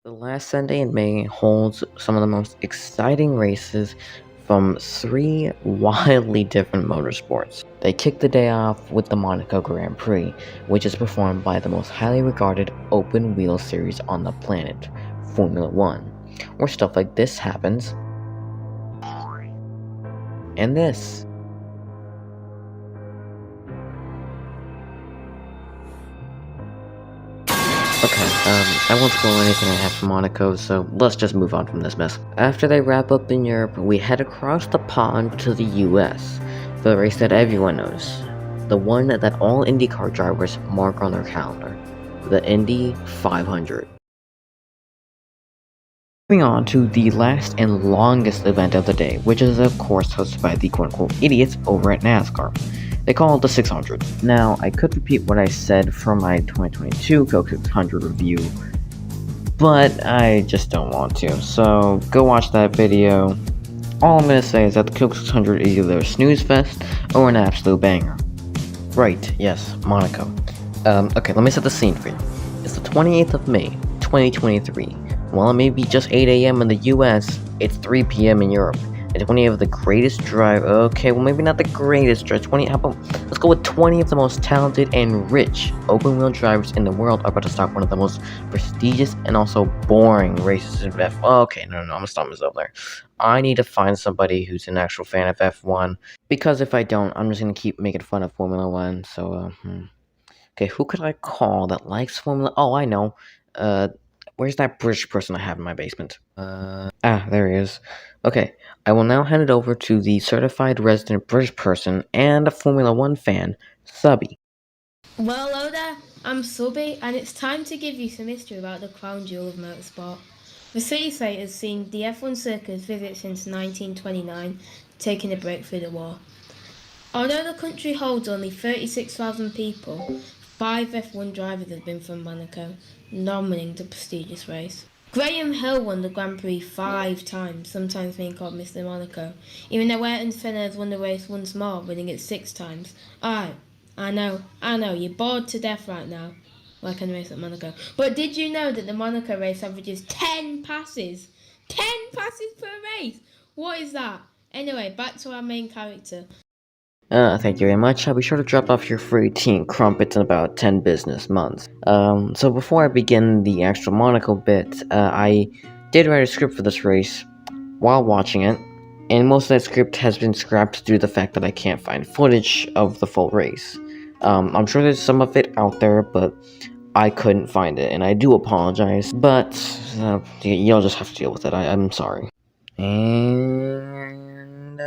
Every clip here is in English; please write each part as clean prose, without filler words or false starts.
The last Sunday in May holds some of the most exciting races from three wildly different motorsports. They kick the day off with the Monaco Grand Prix, which is performed by the most highly regarded open wheel series on the planet, Formula One, where stuff like this happens, and this. Okay, I won't spoil anything I have from Monaco, so let's just move on from this mess. After they wrap up in Europe, we head across the pond to the US, for the race that everyone knows. The one that all IndyCar drivers mark on their calendar. The Indy 500. Moving on to the last and longest event of the day, which is of course hosted by the quote-unquote idiots over at NASCAR. They call it the 600. Now, I could repeat what I said from my 2022 Coke 600 review, but I just don't want to, so go watch that video. All I'm gonna say is that the Coke 600 is either a snooze fest or an absolute banger. Right, yes, Monaco. Okay, let me set the scene for you. It's the 28th of May, 2023. While it may be just 8 AM in the US, it's 3 PM in Europe. And 20 of the greatest okay, well maybe not the greatest drive, let's go with 20 of the most talented and rich open wheel drivers in the world are about to start one of the most prestigious and also boring races in F1. Okay, no, I'm gonna stop myself there. I need to find somebody who's an actual fan of F1, because if I don't, I'm just gonna keep making fun of Formula 1, so, Okay, who could I call that likes Formula? Oh, I know. Where's that British person I have in my basement? There he is. Okay, I will now hand it over to the certified resident British person and a Formula 1 fan, Subbi. Well, hello there, I'm Subbi, and it's time to give you some history about the crown jewel of motorsport. The city state has seen the F1 circuit visit since 1929, taking a break through the war. Although the country holds only 36,000 people, 5 F1 drivers have been from Monaco, nominating the prestigious race. Graham Hill won the Grand Prix 5 times, sometimes being called Mr. Monaco, even though Ayrton Senna has won the race once more, winning it 6 times. Alright, I know, you're bored to death right now, like on the race at Monaco. But did you know that the Monaco race averages 10 passes? 10 passes per race! What is that? Anyway, back to our main character. Thank you very much. I'll be sure to drop off your free tea and crumpets in about 10 business months. So before I begin the actual Monaco bit, I did write a script for this race while watching it, and most of that script has been scrapped due to the fact that I can't find footage of the full race. I'm sure there's some of it out there, but I couldn't find it, and I do apologize, but you'll just have to deal with it. I'm sorry. And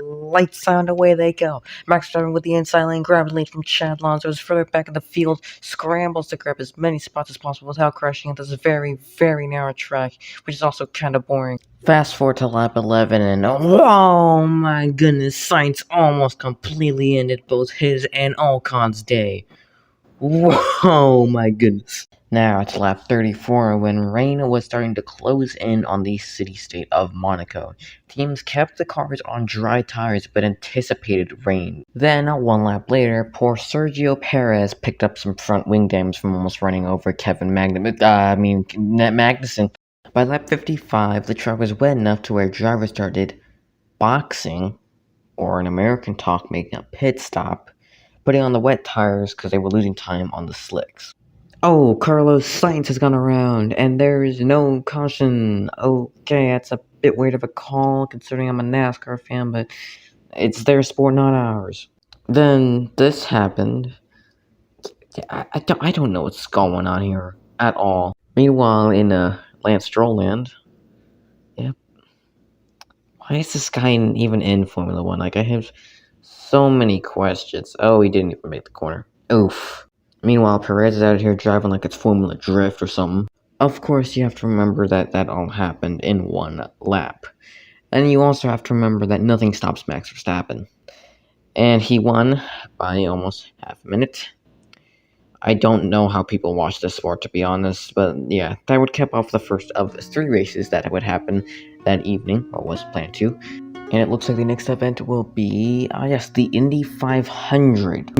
lights on, away they go. Max driving with the inside lane, grabs lead from Chad Lonzo, is further back in the field, scrambles to grab as many spots as possible without crashing into this very, very narrow track, which is also kind of boring. Fast forward to lap 11, and oh my goodness, Sainz almost completely ended both his and Alcon's day. Whoa, my goodness. Now it's lap 34 when rain was starting to close in on the city-state of Monaco. Teams kept the cars on dry tires but anticipated rain. Then, one lap later, poor Sergio Perez picked up some front wing damage from almost running over Magnussen. By lap 55, the track was wet enough to where drivers started boxing, or in American talk, making a pit stop, putting on the wet tires because they were losing time on the slicks. Oh, Carlos Sainz has gone around, and there is no caution. Okay, that's a bit weird of a call, considering I'm a NASCAR fan, but it's their sport, not ours. Then this happened. I don't know what's going on here at all. Meanwhile, in Lance Stroll land, yep. Why is this guy even in Formula 1? Like, I have so many questions. Oh, he didn't even make the corner. Oof. Meanwhile, Perez is out here driving like it's Formula Drift or something. Of course, you have to remember that all happened in one lap. And you also have to remember that nothing stops Max Verstappen. And he won by almost half a minute. I don't know how people watch this sport, to be honest, but yeah, that would cap off the first of 3 races that would happen that evening, or was planned to. And it looks like the next event will be, yes, the Indy 500.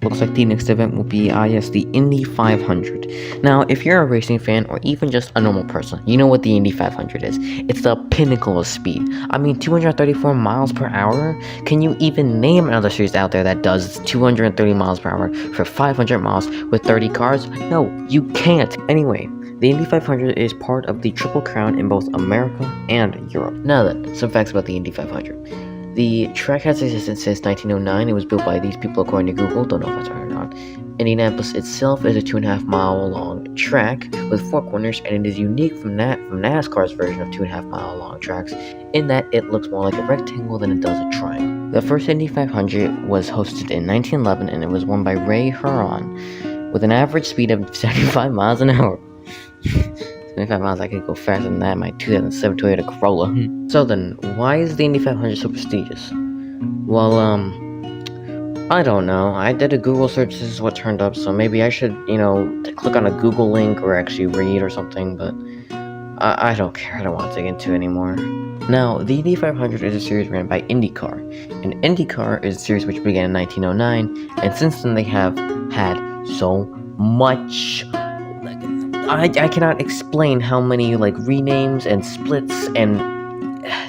Looks like the next event will be, yes, the Indy 500. Now, if you're a racing fan or even just a normal person, you know what the Indy 500 is. It's the pinnacle of speed. I mean, 234 miles per hour? Can you even name another series out there that does 230 miles per hour for 500 miles with 30 cars? No, you can't. Anyway, the Indy 500 is part of the Triple Crown in both America and Europe. Now then, some facts about the Indy 500. The track has existed since 1909. It was built by these people according to Google. Don't know if that's right or not. Indianapolis itself is a 2.5 mile long track with 4 corners, and it is unique from NASCAR's version of 2.5 mile long tracks in that it looks more like a rectangle than it does a triangle. The first Indy 500 was hosted in 1911, and it was won by Ray Huron with an average speed of 75 miles an hour. 25 miles, I could go faster than that in my 2007 Toyota Corolla. So then, why is the Indy 500 so prestigious? Well, I don't know. I did a Google search, this is what turned up, so maybe I should, click on a Google link or actually read or something, but I don't care. I don't want to dig into it anymore. Now, the Indy 500 is a series ran by IndyCar, and IndyCar is a series which began in 1909, and since then they have had so much. I cannot explain how many renames and splits and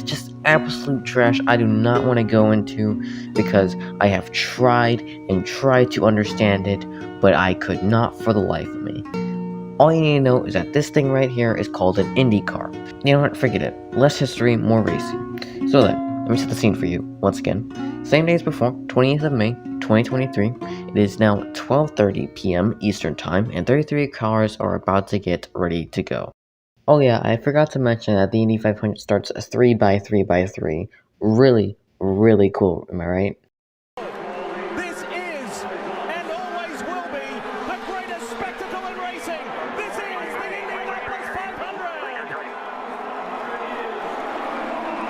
just absolute trash I do not want to go into, because I have tried and tried to understand it, but I could not for the life of me. All you need to know is that this thing right here is called an Indy car. You know what? Forget it. Less history, more racing. So then, let me set the scene for you once again. Same day as before, 28th of May, 2023. It is now 12:30 p.m. Eastern Time, and 33 cars are about to get ready to go. Oh yeah, I forgot to mention that the Indy 500 starts as 3x3x3. Really, really cool, am I right? This is, and always will be, the greatest spectacle in racing. This is the Indianapolis 500.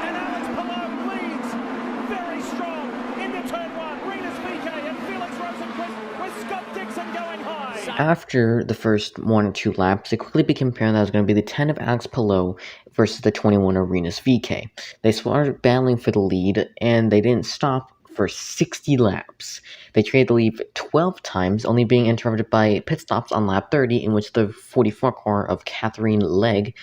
And Alex Palou leads very strong into turn 1. Renus VK and Felix Rosenquist with Scott Dixon going high. After the first 1 or 2 laps, it quickly became apparent that it was going to be the 10 of Alex Palou versus the 21 of Renus VK. They started battling for the lead, and they didn't stop for 60 laps. They traded the lead 12 times, only being interrupted by pit stops on lap 30, in which the 44 car of Catherine Legg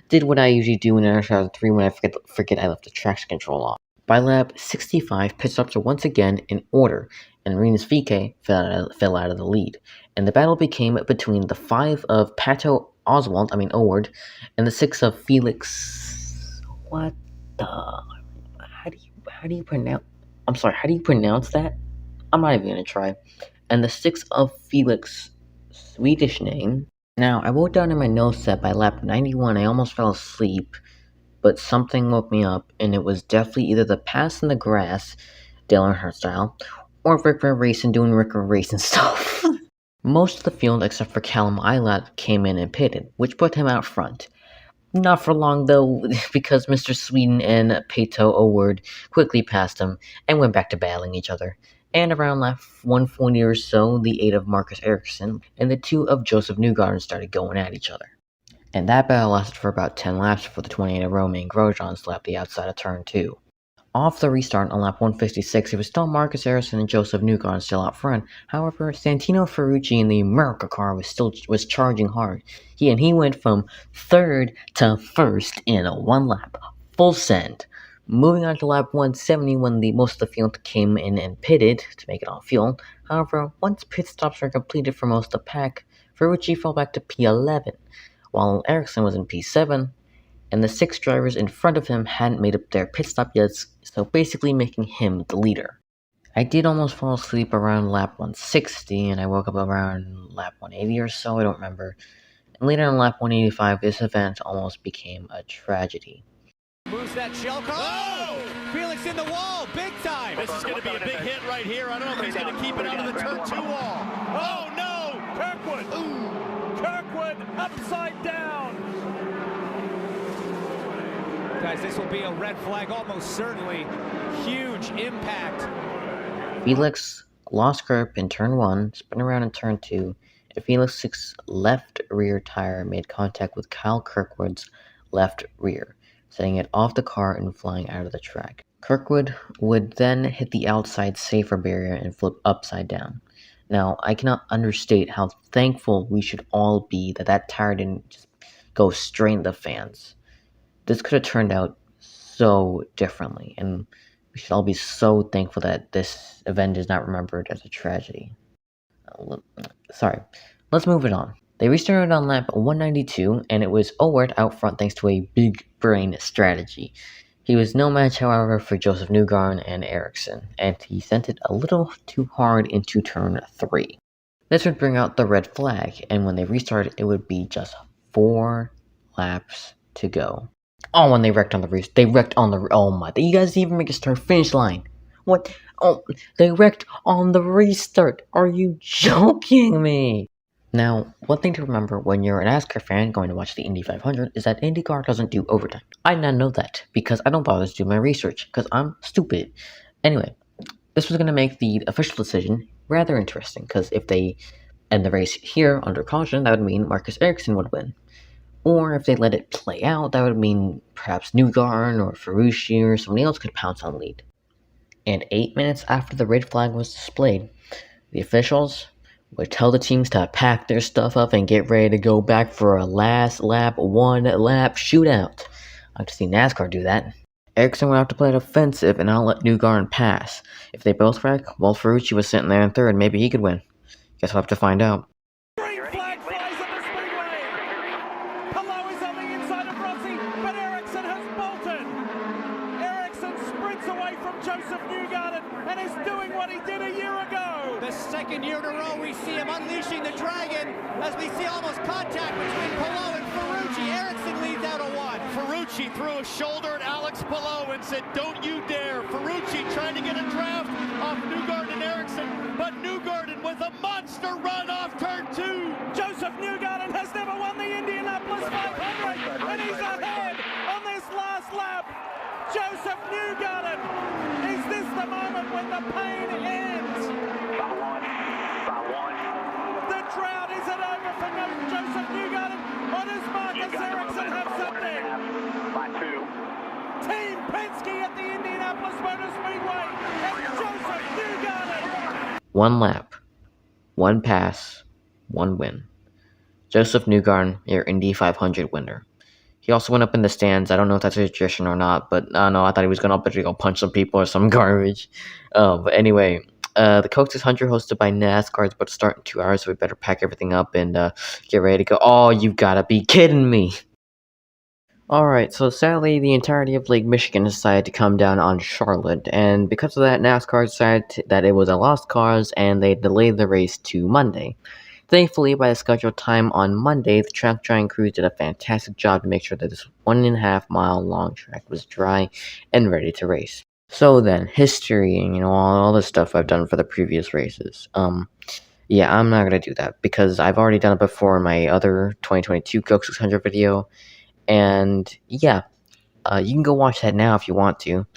did what I usually do in NRS 3 when I forget I left the traction control off. By lap 65, pit stops are once again in order, and Renus VK fell out of the lead. And the battle became between the 5 of Pato O'Ward, and the 6 of Felix. What the? How do you pronounce that? I'm not even gonna try. And the 6 of Felix Swedish name. Now, I wrote down in my notes that by lap 91 I almost fell asleep, but something woke me up, and it was definitely either the pass in the grass, Dale Earnhardt style, or Rick Racing doing Rick Racing stuff. Most of the field, except for Callum Ilott, came in and pitted, which put him out front. Not for long, though, because Mr. Sweden and Pato O'Ward quickly passed him and went back to battling each other. And around lap 140 or so, the 8 of Marcus Ericsson and the 2 of Joseph Newgarden started going at each other. And that battle lasted for about 10 laps before the 28 of Romain Grosjean slapped the outside of turn 2. Off the restart on lap 156, it was still Marcus Ericsson and Joseph Newgarden still out front. However, Santino Ferrucci in the America car was charging hard. He went from 3rd to 1st in a 1 lap, full send. Moving on to lap 170 when most of the field came in and pitted to make it on fuel. However, once pit stops were completed for most of the pack, Ferrucci fell back to P11, while Ericsson was in P7, and the 6 drivers in front of him hadn't made up their pit stop yet, so basically making him the leader. I did almost fall asleep around lap 160, and I woke up around lap 180 or so, I don't remember. And later on lap 185, this event almost became a tragedy. Moves that shell car. Oh! Felix in the wall, big time. This is going to be a big hit right here. I don't know if he's going to keep it out of the turn 2 wall. Oh, no! Kirkwood! Ooh! Kirkwood upside down! Guys, this will be a red flag, almost certainly. Huge impact. Felix lost grip in turn 1, spun around in turn 2, and Felix's left rear tire made contact with Kyle Kirkwood's left rear, setting it off the car and flying out of the track. Kirkwood would then hit the outside safer barrier and flip upside down. Now, I cannot understate how thankful we should all be that that tire didn't just go straight in the fans. This could have turned out so differently, and we should all be so thankful that this event is not remembered as a tragedy. Sorry, let's move it on. They restarted on lap 192, and it was Owert out front thanks to a big brain strategy. He was no match, however, for Joseph Newgarden and Ericsson, and he sent it a little too hard into turn 3. This would bring out the red flag, and when they restarted, it would be just 4 laps to go. Oh, and they wrecked on the oh my, you guys didn't even make a start-finish line. What? Oh, they wrecked on the restart. Are you joking me? Now, one thing to remember when you're an NASCAR fan going to watch the Indy 500 is that IndyCar doesn't do overtime. I did not know that because I don't bother to do my research because I'm stupid. Anyway, this was going to make the official decision rather interesting because if they end the race here under caution, that would mean Marcus Ericsson would win. Or if they let it play out, that would mean perhaps Newgarden or Ferrucci or somebody else could pounce on the lead. And 8 minutes after the red flag was displayed, the officials would tell the teams to pack their stuff up and get ready to go back for a last lap, 1 lap shootout. I've to see NASCAR do that. Ericsson would have to play it offensive and not let Newgarden pass. If they both wreck, while Ferrucci was sitting there in third, maybe he could win. Guess we'll have to find out. Green flag flies at the speedway. Palou is on the inside of Rossi, but Ericsson has bolted. Ericsson sprints away from Joseph Newgarden and is doing what he did a year ago. The second year in a row we see him unleashing the dragon as we see almost contact between Palou and Ferrucci. Ericsson leads out a 1. Ferrucci threw a shoulder at Alex Palou and said, "Don't you dare." Ferrucci trying to get a draft off Newgarden and Ericsson, but Newgarden with a monster run off turn 2. Joseph Newgarden has never won the Indianapolis 500, and he's ahead on this last lap. Joseph Newgarden, is this the moment when the pain ends? The drought isn't over for Joseph Newgarden, or does Marcus Ericsson have something? Team Penske at the Indianapolis Motor Speedway, and Joseph Newgarden. 1 lap, 1 pass, 1 win. Joseph Newgarden, your Indy 500 winner. He also went up in the stands. I don't know if that's a tradition or not, but I don't know. I thought he was going up to go punch some people or some garbage. But anyway, the Coke 600 hosted by NASCAR is about to start in 2 hours, so we better pack everything up and get ready to go. Oh, you gotta be kidding me. Alright, so sadly, the entirety of Lake Michigan decided to come down on Charlotte, and because of that, NASCAR decided that it was a lost cause, and they delayed the race to Monday. Thankfully, by the scheduled time on Monday, the track drying crews did a fantastic job to make sure that this 1.5 mile long track was dry and ready to race. So then, history and, all the stuff I've done for the previous races. Yeah, I'm not going to do that, because I've already done it before in my other 2022 Coke 600 video. And yeah, you can go watch that now if you want to.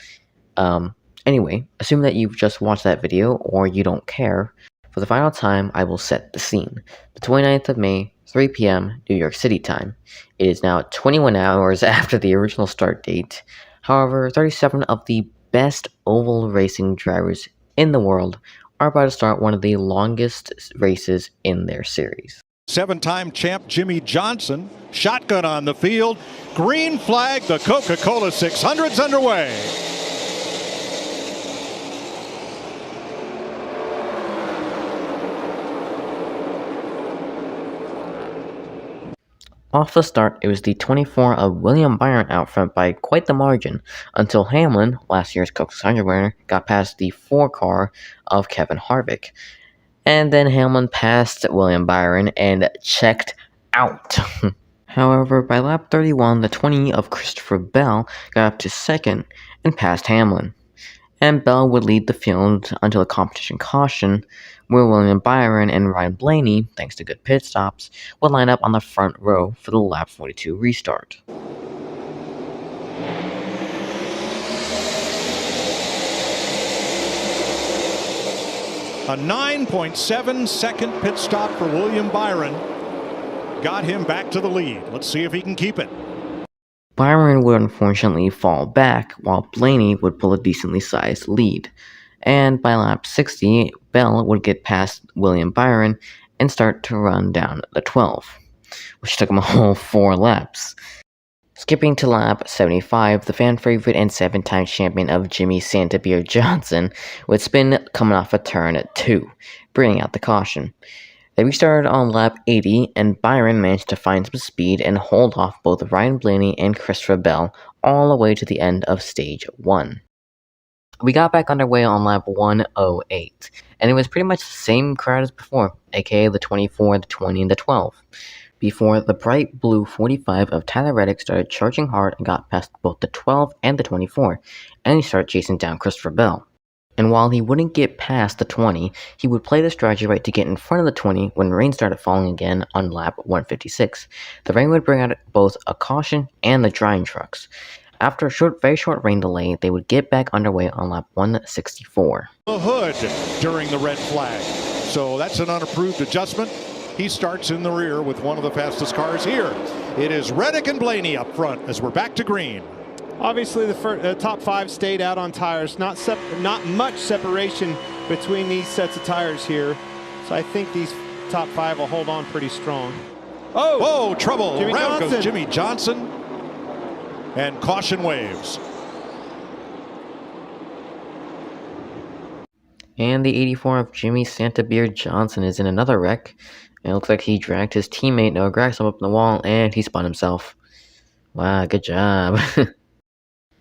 Anyway, assume that you've just watched that video or you don't care. For the final time, I will set the scene. The 29th of May, 3 p.m. New York City time. It is now 21 hours after the original start date. However, 37 of the best oval racing drivers in the world are about to start one of the longest races in their series. 7-time champ Jimmy Johnson, shotgun on the field, green flag, the Coca-Cola 600's underway. Off the start, it was the 24 of William Byron out front by quite the margin, until Hamlin, last year's Coke 600 winner, got past the 4 car of Kevin Harvick. And then Hamlin passed William Byron and checked out. However, by lap 31, the 20 of Christopher Bell got up to second and passed Hamlin. And Bell would lead the field until a competition caution, where William Byron and Ryan Blaney, thanks to good pit stops, would line up on the front row for the lap 42 restart. A 9.7 second pit stop for William Byron got him back to the lead. Let's see if he can keep it. Byron would unfortunately fall back, while Blaney would pull a decently sized lead. And by lap 60, Bell would get past William Byron and start to run down the 12, which took him a whole 4 laps. Skipping to lap 75, the fan favorite and 7-time champion of Jimmy Santabeer Johnson would spin coming off a turn 2, bringing out the caution. They restarted on lap 80, and Byron managed to find some speed and hold off both Ryan Blaney and Christopher Bell all the way to the end of stage 1. We got back underway on lap 108, and it was pretty much the same crowd as before, aka the 24, the 20, and the 12, before the bright blue 45 of Tyler Reddick started charging hard and got past both the 12 and the 24, and he started chasing down Christopher Bell. And while he wouldn't get past the 20, he would play the strategy right to get in front of the 20 when rain started falling again on lap 156. The rain would bring out both a caution and the drying trucks. After a very short rain delay, they would get back underway on lap 164. The hood during the red flag. So that's an unapproved adjustment. He starts in the rear with one of the fastest cars here. It is Reddick and Blaney up front as we're back to green. Obviously, the top 5 stayed out on tires. Not much separation between these sets of tires here. So I think these top 5 will hold on pretty strong. Oh, whoa, trouble. Jimmy Round Johnson. goes Jimmy Johnson. And caution waves. And the 84 of Jimmy Santabeer Johnson is in another wreck. It looks like he dragged his teammate Noah Gragson up the wall and he spun himself. Wow, good job.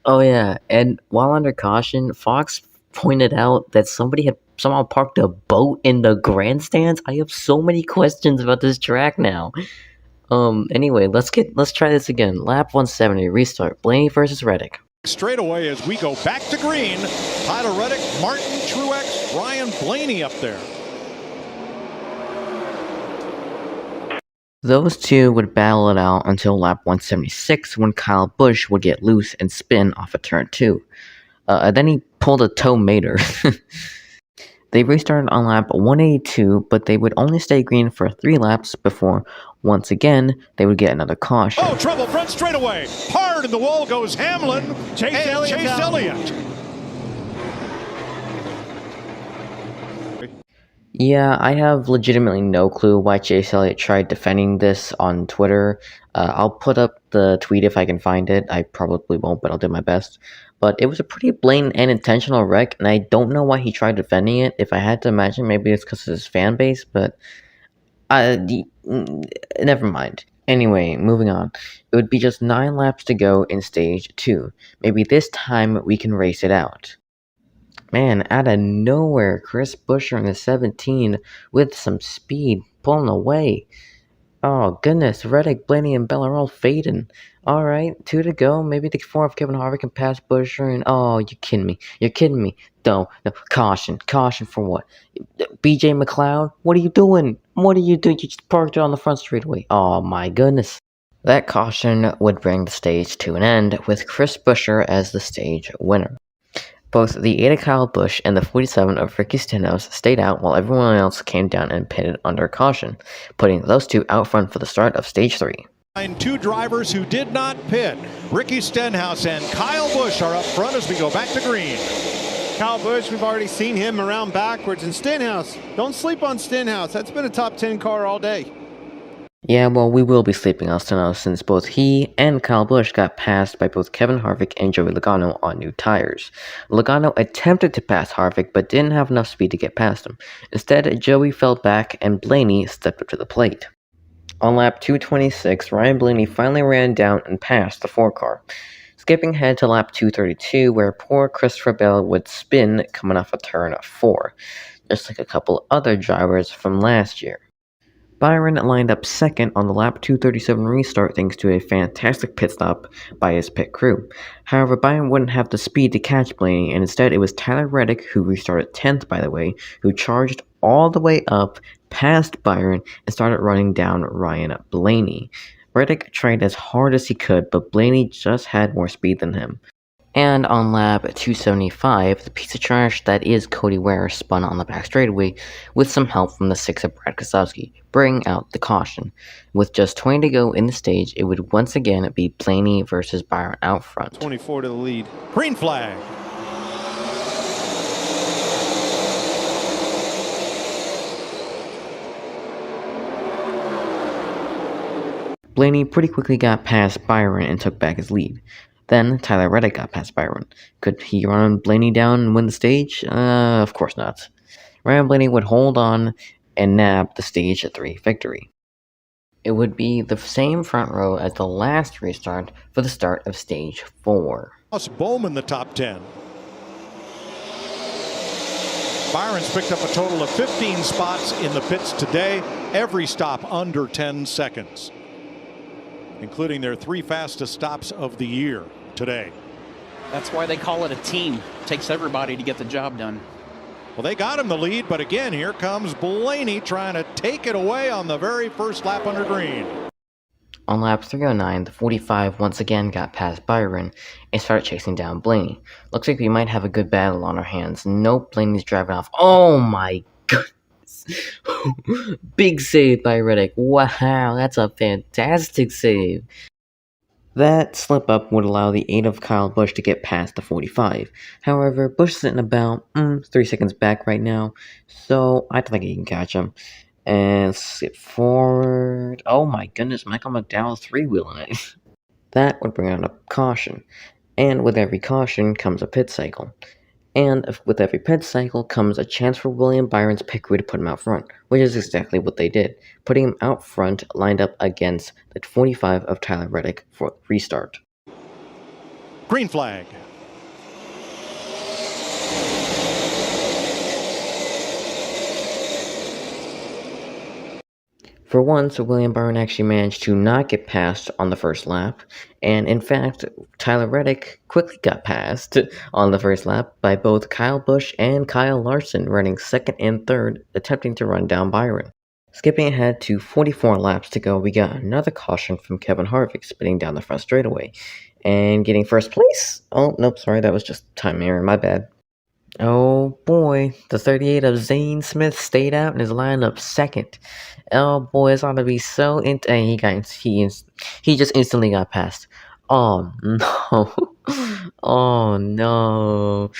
Oh yeah, and while under caution, Fox pointed out that somebody had somehow parked a boat in the grandstands. I have so many questions about this track now. Anyway, let's try this again. Lap 170, restart. Blaney versus Reddick. Straight away as we go back to green. Tyler Reddick, Martin Truex, Ryan Blaney up there. Those two would battle it out until lap 176 when Kyle Busch would get loose and spin off of turn 2. Then he pulled a toe mater. They restarted on lap 182, but they would only stay green for 3 laps before, once again, they would get another caution. Oh, trouble, front straightaway. Hard in the wall goes Hamlin. Chase Elliott. Yeah, I have legitimately no clue why Chase Elliott tried defending this on Twitter. I'll put up the tweet if I can find it. I probably won't, but I'll do my best. But it was a pretty blatant and intentional wreck, and I don't know why he tried defending it. If I had to imagine, maybe it's because of his fan base, but never mind. Anyway, moving on. It would be just 9 laps to go in stage 2. Maybe this time we can race it out. Man, out of nowhere, Chris Buescher in the 17 with some speed, pulling away. Oh, goodness, Reddick, Blaney, and Bell are all fading. Alright, 2 to go. Maybe the 4 of Kevin Harvick can pass Buescher, and oh, you're kidding me. You're kidding me. No, caution. Caution for what? BJ McLeod? What are you doing? What are you doing? You just parked it on the front straightaway. Oh, my goodness. That caution would bring the stage to an end, with Chris Buescher as the stage winner. Both the 8 of Kyle Busch and the 47 of Ricky Stenhouse stayed out while everyone else came down and pitted under caution, putting those 2 out front for the start of stage 3. 2 drivers who did not pit. Ricky Stenhouse and Kyle Busch are up front as we go back to green. Kyle Busch, we've already seen him around backwards. And Stenhouse, don't sleep on Stenhouse. That's been a top 10 car all day. Yeah, well, we will be sleeping on Stenhouse since both he and Kyle Busch got passed by both Kevin Harvick and Joey Logano on new tires. Logano attempted to pass Harvick but didn't have enough speed to get past him. Instead, Joey fell back and Blaney stepped up to the plate. On lap 226, Ryan Blaney finally ran down and passed the 4 car. Skipping ahead to lap 232 where poor Christopher Bell would spin coming off a turn 4, just like a couple other drivers from last year. Byron lined up second on the lap 237 restart thanks to a fantastic pit stop by his pit crew. However, Byron wouldn't have the speed to catch Blaney, and instead it was Tyler Reddick, who restarted 10th by the way, who charged all the way up past Byron and started running down Ryan Blaney. Reddick tried as hard as he could, but Blaney just had more speed than him. And on lap 275, the piece of trash that is Cody Ware spun on the back straightaway with some help from the 6 of Brad Keselowski, bringing out the caution. With just 20 to go in the stage, it would once again be Blaney versus Byron out front. 24 to the lead. Green flag. Blaney pretty quickly got past Byron and took back his lead. Then Tyler Reddick got past Byron. Could he run Blaney down and win the stage? Of course not. Ryan Blaney would hold on and nab the stage 3 victory. It would be the same front row as the last restart for the start of stage 4. Bowman the top 10. Byron's picked up a total of 15 spots in the pits today, every stop under 10 seconds, including their 3 fastest stops of the year today. That's why they call it a team. It takes everybody to get the job done. Well, they got him the lead, but again, here comes Blaney trying to take it away on the very first lap under green. On lap 309, the 45 once again got past Byron and started chasing down Blaney. Looks like we might have a good battle on our hands. Nope, Blaney's driving off. Oh my goodness. Big save by Reddick. Wow, that's a fantastic save. That slip-up would allow the 8 of Kyle Busch to get past the 45. However, Busch is sitting about 3 seconds back right now, so I don't think he can catch him. And skip forward. Oh my goodness, Michael McDowell's 3-wheeling it. That would bring out a caution. And with every caution comes a pit cycle. And with every pit cycle comes a chance for William Byron's pit crew to put him out front, which is exactly what they did, putting him out front lined up against the 45 of Tyler Reddick for restart. Green flag. For once, William Byron actually managed to not get passed on the first lap, and in fact, Tyler Reddick quickly got passed on the first lap by both Kyle Busch and Kyle Larson, running second and third, attempting to run down Byron. Skipping ahead to 44 laps to go, we got another caution from Kevin Harvick spinning down the front straightaway, and getting first place? Oh, nope, sorry, that was just time error, my bad. Oh boy, the 38 of Zane Smith stayed out and is lined up second. Oh boy, it's ought to be so and he just instantly got passed. Oh no. Oh no.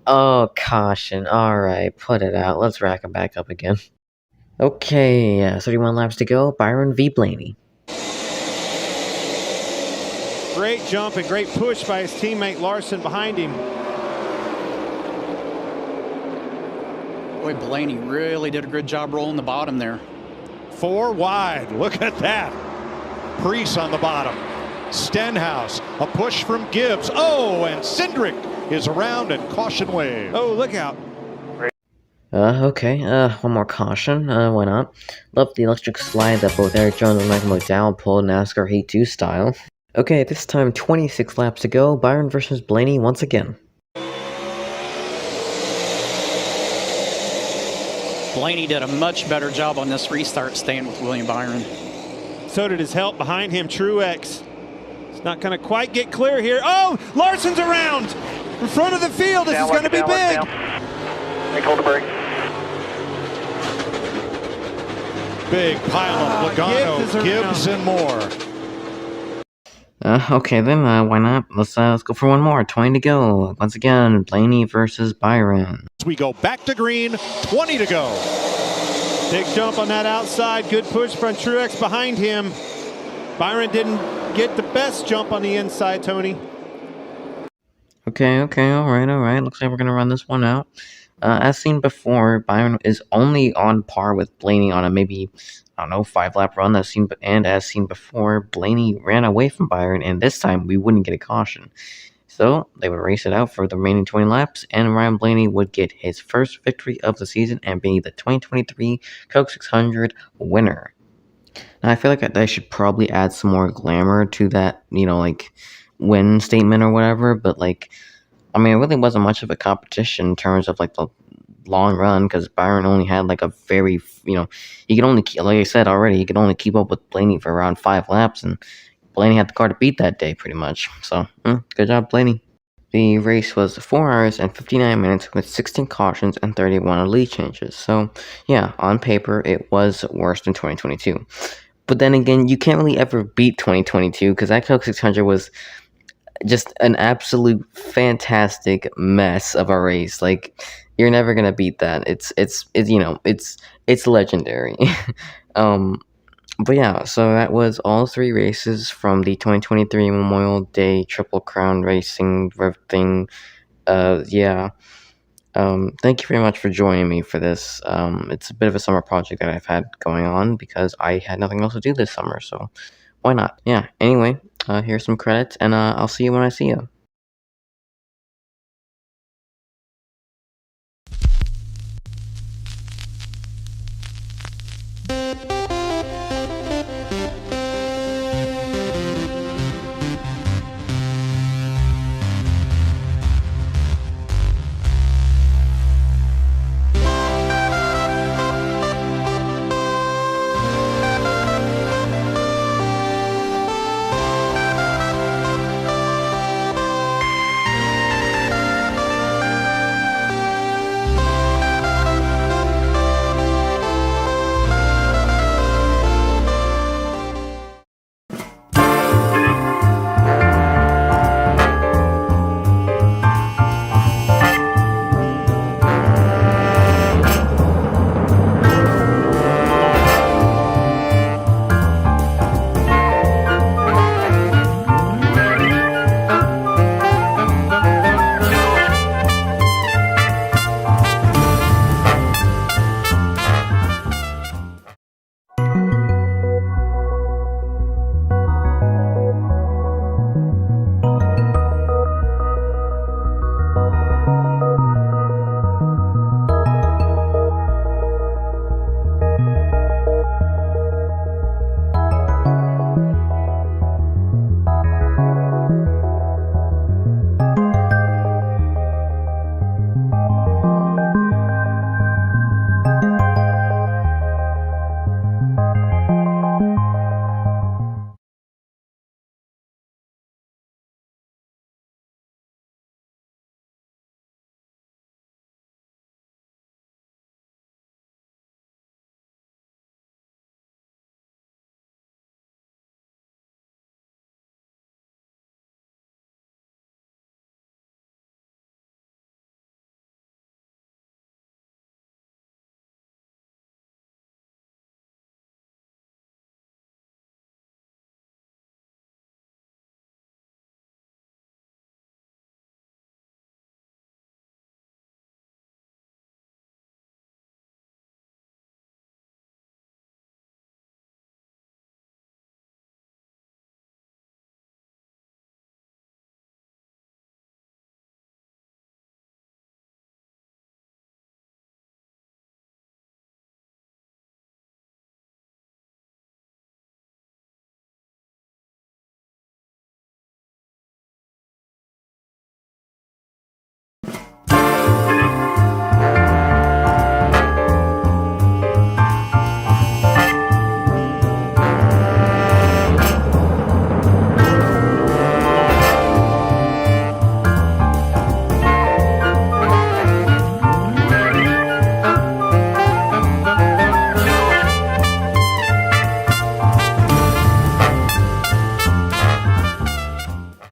Oh, caution. Alright, put it out. Let's rack him back up again. Okay, 31 laps to go. Byron v. Blaney. Great jump and great push by his teammate Larson behind him. Boy, Blaney really did a good job rolling the bottom there. 4 wide. Look at that. Prix on the bottom. Stenhouse. A push from Gibbs. Oh, and Cindric is around and caution wave. Oh, look out. Okay, one more caution, why not? Love the electric slide that both Eric Jones and Michael McDowell pulled NASCAR Heat 2 style. Okay, this time 26 laps to go, Byron versus Blaney once again. Blaney did a much better job on this restart staying with William Byron. So did his help behind him, Truex. It's not going to quite get clear here. Oh, Larson's around! In front of the field, this is going to be big! Hold the brake. Big pile of Logano, Gibbs, and more. Okay then, why not? Let's go for one more. 20 to go. Once again, Blaney versus Byron. We go back to green, 20 to go. Big jump on that outside. Good push from Truex behind him. Byron didn't get the best jump on the inside, Tony. Okay, alright. Looks like we're gonna run this one out. As seen before, Byron is only on par with Blaney on a maybe, 5-lap run. And as seen before, Blaney ran away from Byron, and this time we wouldn't get a caution. So they would race it out for the remaining 20 laps, and Ryan Blaney would get his first victory of the season and be the 2023 Coke 600 winner. Now, I feel like I should probably add some more glamour to that, win statement or whatever, but it really wasn't much of a competition in terms of the long run, because Byron only had a very, he could only, like I said already, he could only keep up with Blaney for around 5 laps, and Blaney had the car to beat that day pretty much. So, good job, Blaney. The race was 4 hours and 59 minutes with 16 cautions and 31 lead changes. So, yeah, on paper, it was worse than 2022. But then again, you can't really ever beat 2022, because that Coke 600 was just an absolute fantastic mess of a race. You're never gonna beat that. It's legendary. But yeah, so that was all 3 races from the 2023 Memorial Day Triple Crown Racing thing. Yeah. Thank you very much for joining me for this. It's a bit of a summer project that I've had going on because I had nothing else to do this summer, so why not? Yeah, anyway, here's some credits, and I'll see you when I see you.